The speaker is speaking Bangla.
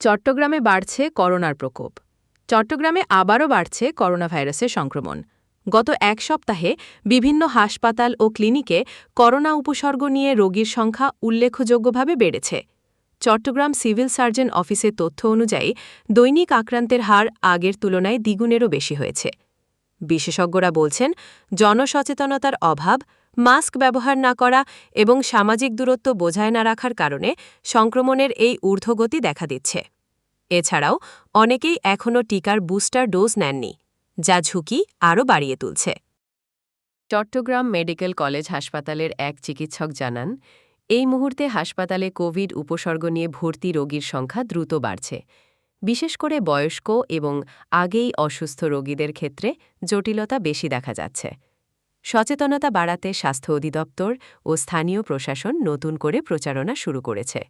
চট্টগ্রামে বাড়ছে করোনার প্রকোপ। চট্টগ্রামে আবারও বাড়ছে করোনা ভাইরাসের সংক্রমণ। গত এক সপ্তাহে বিভিন্ন হাসপাতাল ও ক্লিনিকে করোনা উপসর্গ নিয়ে রোগীর সংখ্যা উল্লেখযোগ্যভাবে বেড়েছে। চট্টগ্রাম সিভিল সার্জন অফিসের তথ্য অনুযায়ী দৈনিক আক্রান্তের হার আগের তুলনায় দ্বিগুণেরও বেশি হয়েছে। বিশেষজ্ঞরা বলছেন, জনসচেতনতার অভাব, মাস্ক ব্যবহার না করা এবং সামাজিক দূরত্ব বজায় না রাখার কারণে সংক্রমণের এই ঊর্ধ্বগতি দেখা দিচ্ছে। এছাড়াও অনেকেই এখনও টিকার বুস্টার ডোজ নেননি, যা ঝুঁকি আরও বাড়িয়ে তুলছে। চট্টগ্রাম মেডিকেল কলেজ হাসপাতালের এক চিকিৎসক জানান, এই মুহূর্তে হাসপাতালে কোভিড উপসর্গ নিয়ে ভর্তি রোগীর সংখ্যা দ্রুত বাড়ছে। বিশেষ করে বয়স্ক এবং আগেই অসুস্থ রোগীদের ক্ষেত্রে জটিলতা বেশি দেখা যাচ্ছে। সচেতনতা বাড়াতে স্বাস্থ্য অধিদপ্তর ও স্থানীয় প্রশাসন নতুন করে প্রচারণা শুরু করেছে।